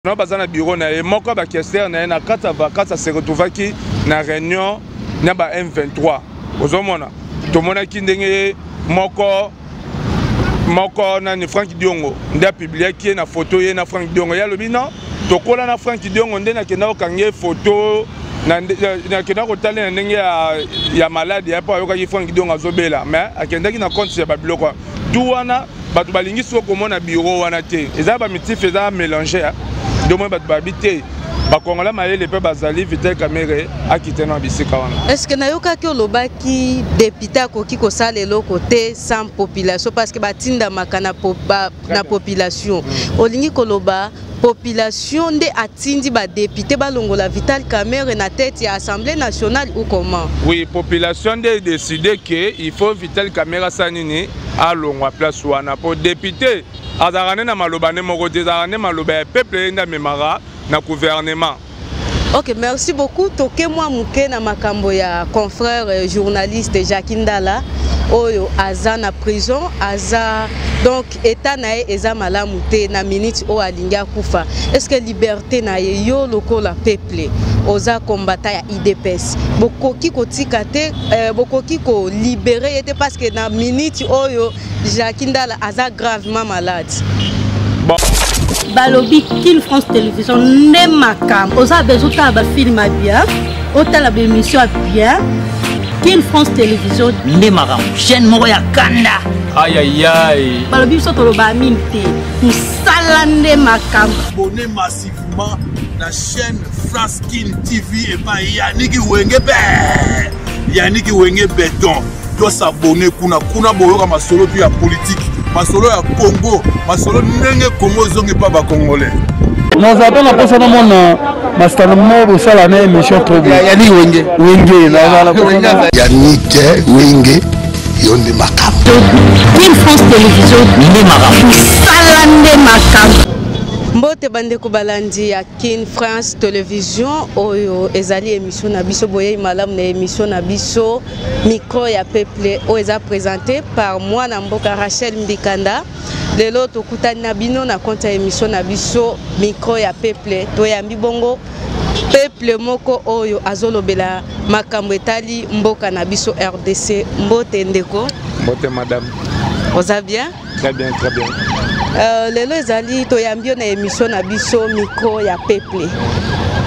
Non, pas dans le bureau, mais moi, quand je na kata vacances, se retrouve qui na réunion na ba M23. Ozomona, to mona ki ndenge moko na ni Frank Diongo, nda publié qui na photo ye na Frank Diongo. Ya lobi non, to kola na Frank Diongo nde na kenda okange photo na kenda ko tala na ndenge ya malade ya pa yoka ki Frank Diongo azobela, mais akenda ki na compte ya babiloko. Tout wana batu balingi so komona bureau wana te. Eza ba mitif eza mélanger. Est-ce que nayoka ki olobaki député akoki kosala eloko te sans population parce que batinda makana na population olingi koloba population nde atindi ba député balongola Vital Kamerhe na tête ya Assemblée nationale ou comment? Oui, population nde décidé que il faut Vital Kamerhe sanini alongwa place wana pour député azarane na maloba ne moko te azarane maloba ya peuple nda memara na gouvernement. Ok, merci beaucoup. Toke moi muke na makambo ya confrère journaliste Jacques Ndala oyo aza na prison aza donc état nae eza malamu te na minute o alinga kufa. Est-ce que liberté na ye yo lokola peuple oza combattant ya IDPS bokoki kotika te bokoki ko libérer était parce que na minute oyo Jacques Ndala aza gravement malade. Bon. Balobi Kin France Télévision ne makam oza bezuta ba film bien otala ba émission bien Kin France Télévision ne makam chaîne moko ya kanda aïe aïe aïe balobi so to ba minté musala ne makam abonné massivement la chaîne France Kin TV et pas Yannick Wenge béton doit s'abonner kuna boyoka masolo puis ya politique masolo ya Congo masolo ndenge Congo zongi pa ba congolais nous avons la personne mon master mo sala na émission trop bien Yannick Wenge na Yannick Wenge yonde makam Kin France Télévision ne makam sala ne makam Mbote bande ko balandi ya Kin France Télévision oyo ezali émission na biso boye malamu na émission na biso micro ya peuple o eza présenté par moi na mboka Rachel Mbikanda lelo tokutani na bino na compte ya émission na biso micro ya peuple to ya mbibongo peuple moko oyo azolobela makambo etali mboka na biso RDC mbote ndeko mbote madame oza bien très bien lelo ezali toyambio na émission na biso micro ya peuple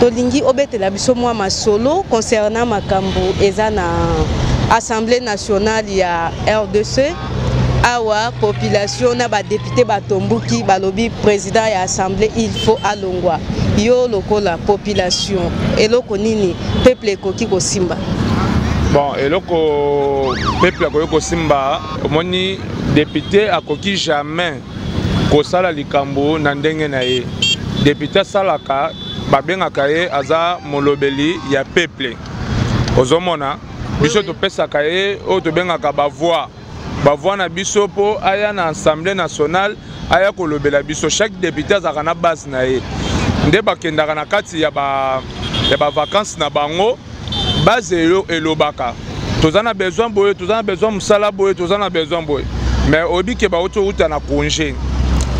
tolingi obetela biso mwa masolo concernant makambo eza na Assemblée nationale ya RDC awa population na ba député batombuki balobi président ya assemblée il faut alongwa yo lokola population eloko nini peuple ekoki kosimba? Bon, eloko peuple akoki kosimba omoni député akoki jamais kosala likambo na ndenge na ye député salaka babengaka ye aza molobeli ya peuple ozomona biso topesaka ye oyo tobengaka bavoix na biso po aya na Assemblée nationale aya kolobela biso chaque député azaka na base na ye nde bakendaka na kati ya ba vacances na bango base eyo elobaka toza na besoin boye toza na besoin musala boye toza na besoin boye mais obike bauti outa na congé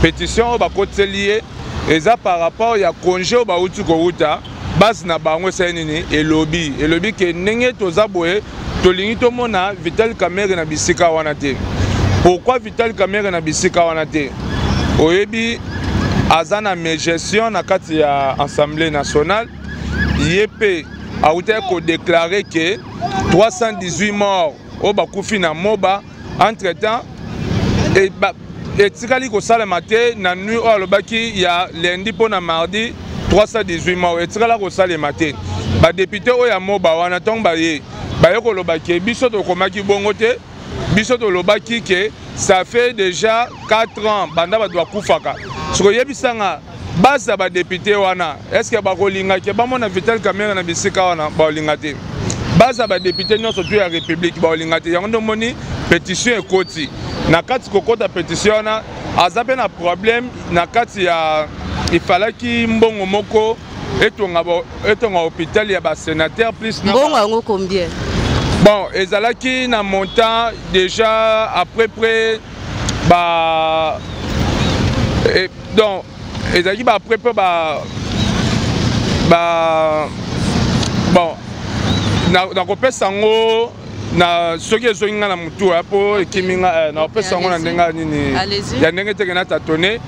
pétition bakoteli eza par rapport ya congé bauti ko outa base na bango senini elobi ke ndenge toza boye tolingi tomona Vital Kamerhe na bisika wana te. Pourquoi Vital Kamerhe na bisika wana te? Oyebi aza na gestion na kati ya Assemblée nationale yepe aouté ko déclarer que 318 morts au bakufi na moba entre temps et tikali ko sala matin na nuit o alobaki ya lundi po na mardi 318 morts et tikala ko sala matin ba député o ya moba wana tongba ye ba yoko lobaki biso to komaki bongo te biso to lobaki ke ça fait déjà 4 ans banda ba doit kufaka so yebisanga base ba député wana est-ce que ba kolinga ke ba mona Vital Kamerhe na bisika wana ba olinga te base ba député nyonso tu ya république ba olinga te yango moni pétition ekoti na kati kokota pétition na azape na problème na kati ya ifalaki mbongo moko etonga hôpital ya ba sénateur plus na mbongo yango combien? Bon, ezalaki na montant déjà à peu près donc ezalaki après mpe bon nakopesa yango na soki ezongi nga na mutu mpo ekimi nga nakopesa yango na ndenge nini ya ndenge teke natatone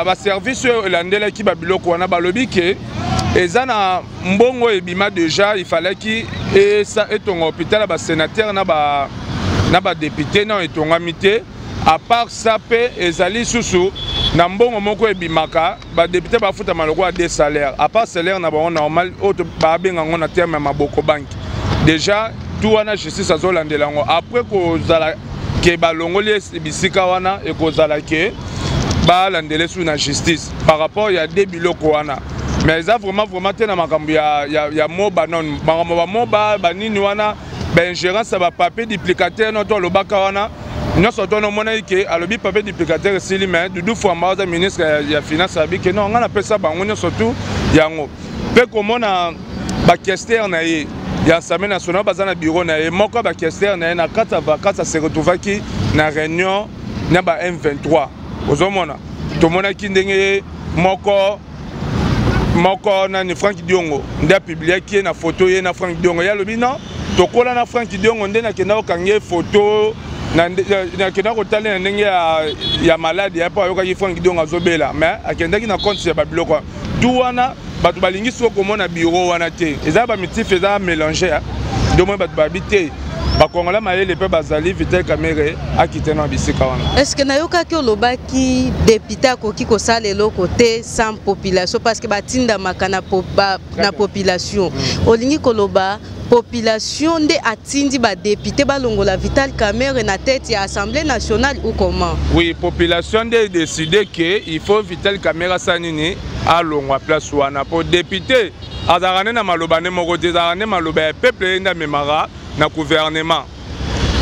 baservice oyo elandelaki babiloko wana balobi ke eza na mbongo ebima déjà ifalaki etonga hôpital ya basénateur na badepute na etongami te à part ça mpe ezali susu na mbongo moko ebimaka badepute bafutama lokola des salaires à part salaire na bango normal oyo babenga ngo na terme ya maboko banki déjà tout wana justice azolandela yango après kozala ke balongoli bisika wana ekozala ke balandele su na justice par rapport ya de biloko wana mais eza vraiment te na makambo ya moba non makambo bamoba banini wana baingérence ya bapapier duplicateur noto alobaka wana nyonso to nomona ike alobi papier duplicateur esili mais Doudou Fwamba aza ministre ya finance abi ke non nga napesa bango nyonso tu yango mpe komona bakester na ye ya Assemblée nationale baza na bureau na ye moko bakester na ye na kati ya vacances se retrouvaki na réunion na ba M23 ozomona tomonaki ndenge moko nani Frank Diongo nde apubliaki ye na photo ye na Frank Diongo ya lobi non tokola na Frank Diongo nde nakenda kokange photo nakenda kotali na ndenge ya maladi ya mpo ayokaki Frank Diongo azobela mais akendaki na compte ya babiloko tout wana bato balingi soko komona bureau wana te eza bamitif eza mélange domo bato babi te bakongola mayele mpe bazali Vital Kamerhe akite na bisika wana. Est-ce que nayokaki olobaki député akoki kosala eloko te sans population parce que batindamaka na population olingi koloba population nde atindi badepute balongola Vital Kamerhe na tête ya Assemblée nationale ou comment? Oui, population nde décidé que il faut Vital Kamerhe sanini alongwa place wana po député azarane na maloba ne moko te azarane maloba ya peuple nda memara na gouvernement.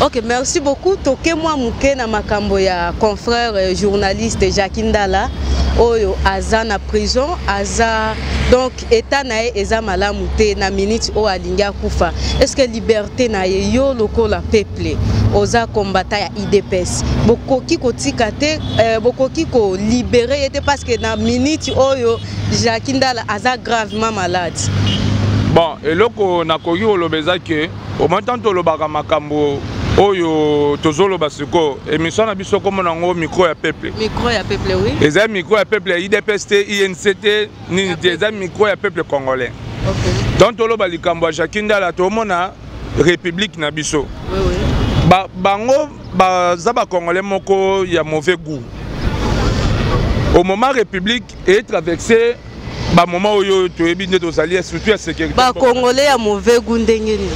Ok, merci beaucoup. Toke moi muke na makambo ya confrère journaliste Jacques Ndala oyo aza na prison aza donc état na ye eza malamu te na minute o alingi akufa. Est-ce que liberté na ye yo lokola peuple oza combattant ya IDPS bokoki kotika te bokoki ko libérer te parce que na minute oyo Jacques Ndala aza gravement malade? Bon, eloko nakoki olobeza ke au moins tant olobaka makambo oyo tozoloba siko émission na biso comme nango micro ya peuple. Micro ya peuple, oui. Eza micro ya peuple IDPS INCT ni eza micro ya peuple congolais. OK. Donc toloba likambo ya Jacques Ndala tomona république na biso. Oui oui. Bango baza ba congolais moko ya mauvais goût. Au moment république est traversée ba moment oyo toyebi nde tozali surtout ya sécurité. Ba congolais ya mauvais goût ndenge ni.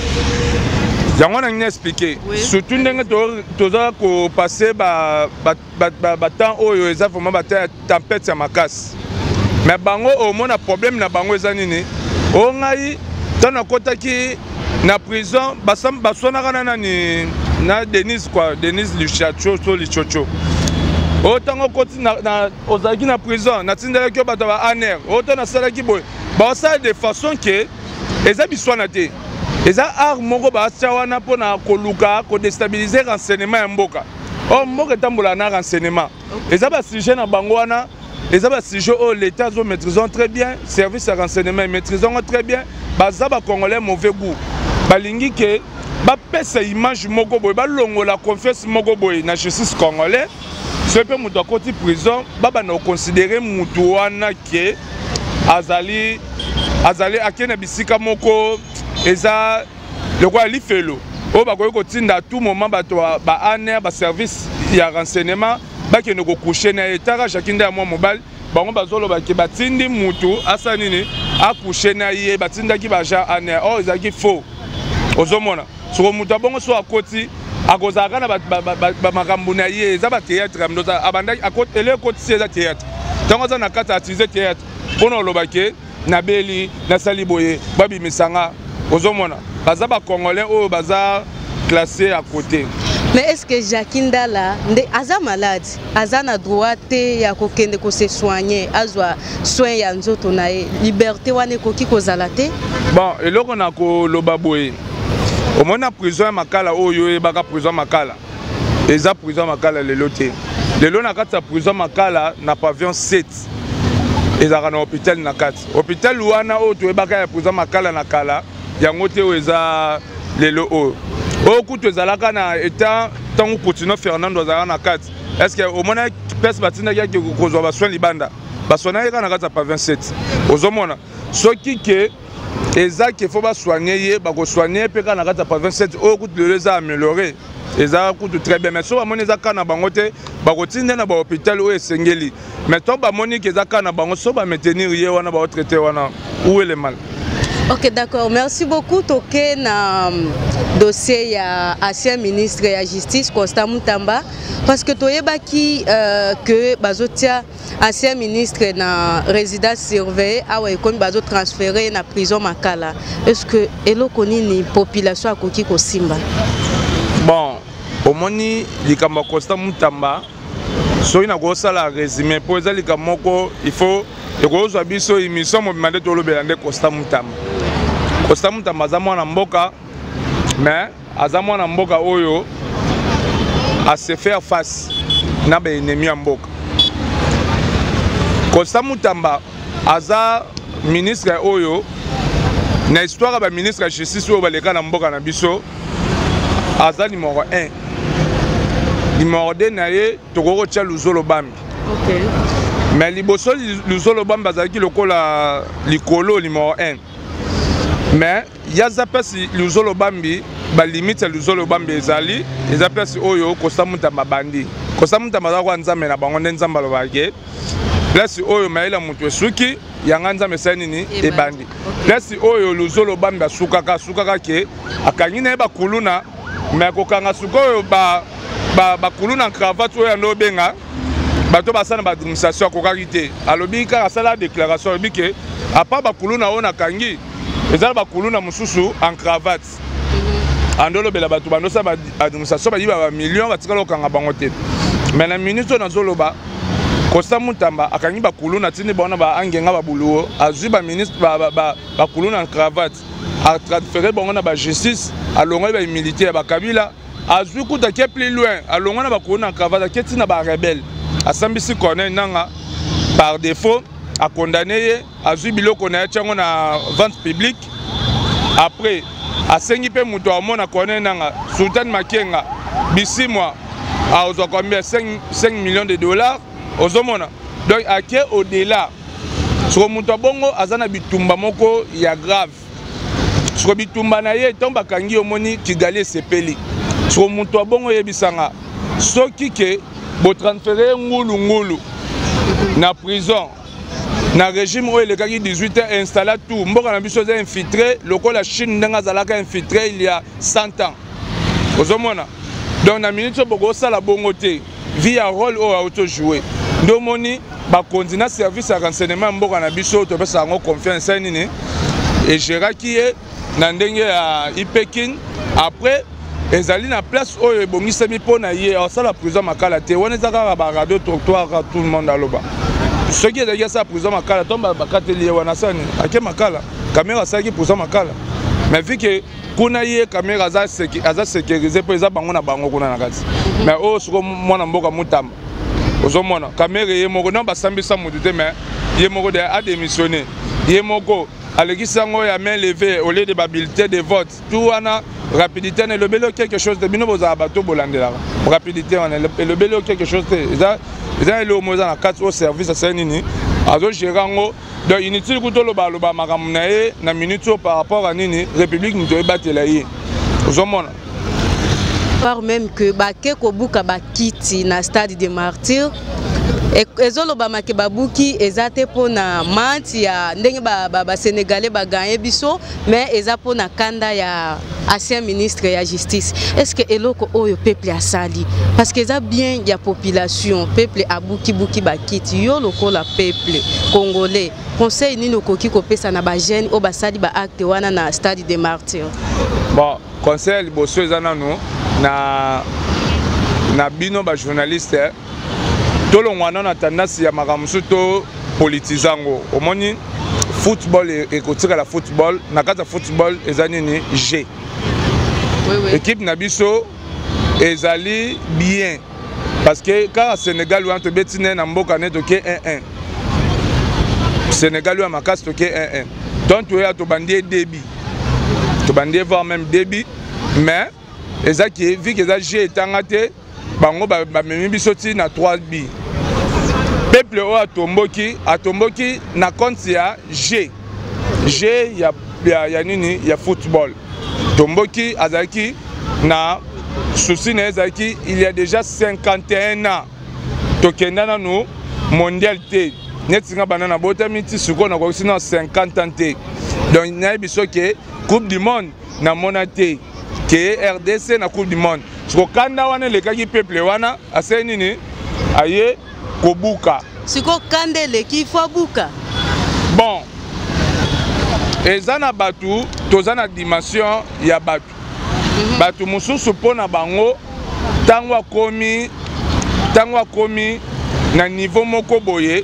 Yango na ngina expliquer surtout ndenge toza ko passer ba temps oyo eza vraiment ba tempête ya makasi. Mais bango au mona problème na bango eza nini? O ngai tana kotaki na prison basona kana nani na Denise quoi, Denise Luchacho to Lichocho. Otango koti na ozaki na prison na tindela kyo bato ba aner otana salaki boy ba ça de façon que eza biswana te eza art moko ba acha wana pona koluka ko déstabiliser renseignement ya mboka o mboka tambola na renseignement eza ba sujet na bango wana eza ba sujet o l'état zo maîtrisant très bien service à renseignement maîtrisant très bien baza ba congolais mauvais goût balingi ke ba pesa image moko boy ba longola confiance moko boy na justice congolais. Ce peu mutu akoti prison baba na considérer mutu wana ke azali akena bisika moko eza lokwa lifelo o bakoki kotinda tout moment bato ba aner ba service ya renseignement bakende ko coucher na etara Jacques Ndala mwa mobile bango bazoloba ke batindi mutu asa nini akoucher na ye batindaki ba ja aner o ezaki faux ozomona so mutu abongo so akoti akozaka na makambo na ye eza ba théâtre mdoza abandaki akoti ele koti eza théâtre tango za na kata atiliser théâtre mpona olobake na beli na sali boye babimisanga ozomona baza ba congolais oyo baza classé à côté. Mais est-ce que Jacques Ndala aza malade aza na droit te ya kokende ko se soigner azwa soin ya nzoto na ye liberté wane koki kozala te? Bon eloko na koloba boye omona prison makala oyo ebaka prison makala eza prison makala lelo te lelo na kati ya prison makala na pavillon 7 ezalaka na hôpital na kati hôpital wana oyo toyebaka ya président makala na kala yango te oyo eza lelo oyo kutu ezalaka na état ntango Coutinho Fernando azalaka na kati est-ce que omona pese batindaki yaki kozwa basoin libanda basoin ayeka na kati ya province 7 ozomona soki ke eza ke fo basoigne ye bakosoigne mpe kaka na kati ya province 7 oyo kutu lelo eza amélioré eza kutu très bien mais so bamoni eza kaka na bango te bakotinda na bahôpital oyo esengeli mais to bamoni ke eza kaka na bango so bamaintenir ye wana baotraité wana où est le mal. Ok, d'accord. Merci beaucoup. Toké na dossier ya ancien ministre de la Justice Constant Mutamba parce que toyeba ki que bazotia ancien ministre na résidence surveillée awa ekomi bazo transférer na prison Makala. Est-ce que eloko nini population akoki ko simba? Bon, omoni likambo Constant Mutamba soki na kosala résumé po eza likambo moko il faut ekozwa biso émission mobimande tolobela nde Constant Mutamba. Constant Mutamba aza mwana mboka mais aza mwana mboka oyo a se faire face na ba ennemi ya mboka. Constant Mutamba aza ministre oyo na histoire ba ministre ya justice oyo baleka na mboka na biso aza numéro 1 numéro 2 na ye tokoko tia Luzolo Bambi. OK. Mais liboso Luzolo Bambi azalaki lokola likolo numéro 1. Mais yaza pesi Luzolo Bambi ba limite ya Luzolo Bambi ezali eza pesi oyo Constant Mutamba bandi. Constant Mutamba za kwa nzambe na bango nzamba lobake. Place oyo maila mutu esuki yanga nzambe sa nini ebandi. Place oyo Luzolo Bambi asukaka ke akangi na ba kuluna mais kokanga suko oyo ba kuluna cravate oyo ndo benga bato basana ba administration kokaki te. Alobi ka sala déclaration alobi ke apa ba kuluna ona kangi ezala bakuluna mususu en cravate andolo bela bato bandosa ba administration ba yiba ba million batikala okanga bango te mais na minute na zoloba Constant Mutamba akangi bakuluna tini bona ba angenga ba buluo azwi ba ministre bakuluna en cravate a transférer bango na ba justice alongo ba militaire ba kabila azwi kuta ke plus loin alongo na bakuluna en cravate keti na ba rebelle asambisi connaît nanga par défaut a condamné azwi biloko na tiango na vente publique après a sengi pe muto amona connaît nanga Sultan Makenga bisimwa a ozo combien 5 millions de dollars ozomona donc ake au-delà so muto bongo azana bitumba moko ya grave so bitumba na ye tomba kangi omoni Kigali sepeli so muto bongo yebisanga soki ke bo transférer ngulu na prison na régime où il est 18 ans installé tout mboka na biso za infiltré lokola Chine ndanga zalaka infiltré il y a 100 ans ozomona donc na minute boko sala bongo te via rôle au auto jouer domoni ba continue service à renseignement mboka na biso to pesa ngo confiance nini et géraki na ndenge ya Ipekin après ezali na place oyo ebongisami pona ye osala prison Makala te wona zaka ba radio trottoir tout le monde aloba ce qui est d'ailleurs ça prison Makala tomba bakateli wana sani ake Makala caméra saki prison Makala mais vu que kuna ye caméra za sécurisé pour eza bango na bango kuna na kati mais o soko mwana mboka Mutamba ozomona caméra ye moko na basambisa mutu te mais ye moko de a démissionné ye moko alekisa ngo ya main levée au lieu de bulletin de vote tout wana rapidité ne le belo quelque chose de bino boza bato bolandela rapidité on le belo quelque chose de eza le moza na kati au service à nini azo gérango donc inutile kutolo baloba makambo na ye na minute par rapport à nini république nous doit battre ye ozomona par même que bake kobuka bakiti na stade des martyrs ezoloba make babuki ezate pona manti ya ndenge ba sénégalais ba gagner biso mais eza pona kanda ya ancien ministre ya justice. Est-ce que eloko oyo peuple a sali parce que eza bien ya population peuple abuki bakiti yo lokola peuple congolais conseil nino koki kopesa na ba jeune o basali ba acte wana na stade des martyrs. Bon conseil bosso eza nano na bino ba journaliste tolongwana na tendance ya makamusu to politizango omoni football et kotika la football na kata football ezani ni G équipe na biso ezali bien parce que quand Sénégal ou entre betine na mboka neto ke 1-1 Sénégal à Makas toqué 1-1. Donc tu es à Tobandé débit. Tobandé voire même débit. Mais ça qui est vu que ça j'ai été engagé, bango ba même bisoti na 3 bi. Peuple o à Tomboki na compte ya G. G ya nini ya football. Tomboki azaki na souci na ezaki il y a déjà 51 ans. Tokenda na nous mondial T. Netinga banana bota miti suko na ko sina 50 ans T. Donc na biso ke Coupe du monde na monate ke RDC na Coupe du monde. Suko kanda wana le kaki peuple wana ase nini aye kobuka. Siko kande le ki fo buka. Bon. Ezana batu tozana dimension ya batu. Batu mususu pona bango tangwa komi na niveau moko boye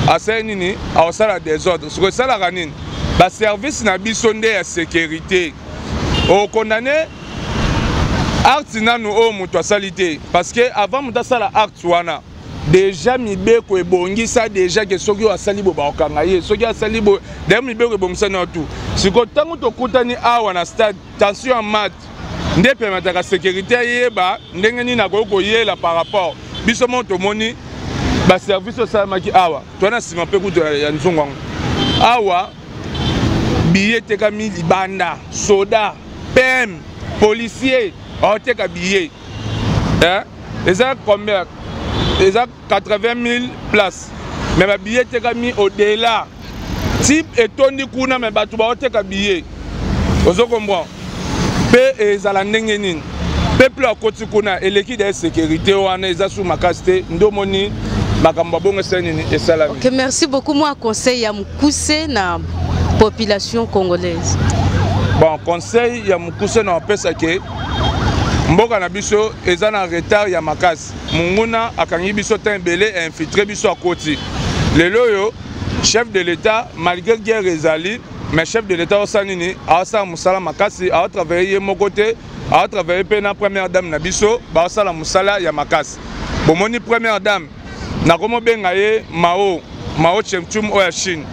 asa nini awasala désordre. Ce que ça la ranine ba service na biso nde ya sécurité. O condamné acte nanu o mutu asalité parce que avant mutu asala acte wana déjà mibeko ebongisa déjà que soki asali bo ba okanga ye soki asali bo d'ailleurs mibeko ebongisa na tout. Siko tango tokutani awa na stade tension en mat nde permetaka sécurité yeba ndenge nini nakoko yela par rapport biso moto moni ba service osalamaki awa twana sima pe kutu ya nzongo awa billet teka mi libanda soda PM policier oteka billet eza combien eza 80 000 places mais ba billet teka mi au-delà type etondi kuna mais batu ba oteka billet ozo comprendre pe ezala ndenge nini peuple akoti kuna eleki de sécurité wana eza sous makasté ndomoni makambo bongo senini esala. OK, merci beaucoup. Moi conseil ya mukuse na population congolaise. Bon, conseil ya mukuse na pesa ke mboka na biso eza na retard ya makasi. Munguna akangi biso tembele infiltré biso akoti. Lelo yo chef de l'état malgré guerre ezali mais chef de l'état osanini asa musala makasi a travailler mon côté a travailler pe na première dame na biso ba sala musala ya makasi. Bomoni première dame na komo benga ye Mao Chemchum o ya Chine.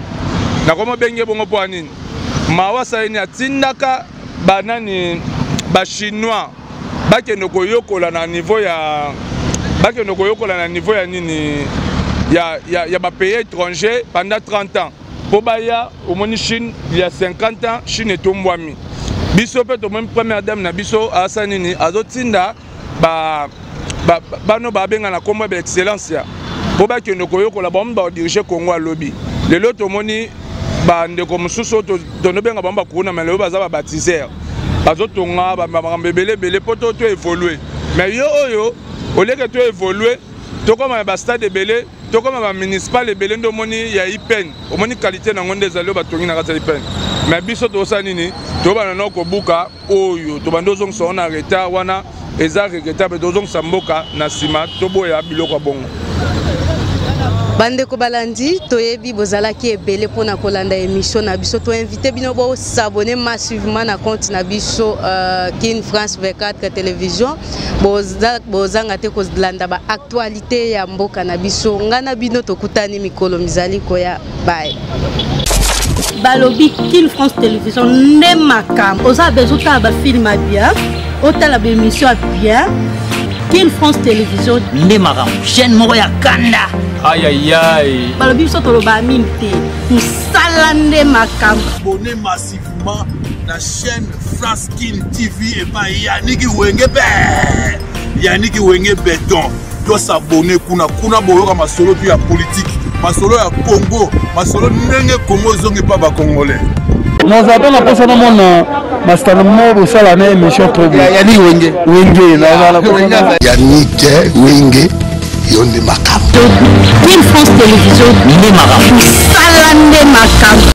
Na komo benge bongo po anini. Mao saini atindaka banani ba chinois bakende koyokola na niveau ya nini ya ba pays étranger pendant 30 ans. Po baya au moni Chine il y a 50 ans Chine est tombwami. Biso pe to même première dame na biso asanini azotinda bano babenga na kombo ba excellence ya. Po ba kende koyokola ba mba diriger Congo à lobby. Le loto moni ba ndeko mususu to no benga ba kuna mais le baza ba baptiseur. Bazotonga ba mbebele poto to évoluer. Mais yo au lieu que tu évoluer to comme ba stade belé to comme ba municipal belé ndo moni ya ipen. O moni qualité na ngonde zalo ba tongi na kata ipen. Mais biso to sanini to ba na ko buka oyo to bando zong so na retard wana eza regrettable to zong samboka na sima to boya biloko bongo. Bandeko balandi toyebi bozalaki ebele pona kolanda émission na biso to invité bino bo s'abonner massivement na compte na biso Kin France 24 télévision bozanga te kozlanda ba actualité ya mboka na biso ngana bino tokutani mikolo mizali koya bye. Balobi Kin France télévision ne makam oza bezuta ba film bien otala ba émission bien Kin France télévision ne makam chaîne moko ya kanda. Aïe aïe aïe. Balobi so toloba mimte musalande makam. Abonnez massivement la chaîne France Kin TV et pas Yannick Wenge Béton. Doit s'abonner kuna boyoka masolo puis ya politique, masolo ya Congo, masolo ndenge Congo zonge pas ba congolais. Nous avons la personne mon master mo sala na émission trop bien. Yannick Wenge na la Yannick Wenge yonde makam. Kin France télévision ne makam. Salande makam.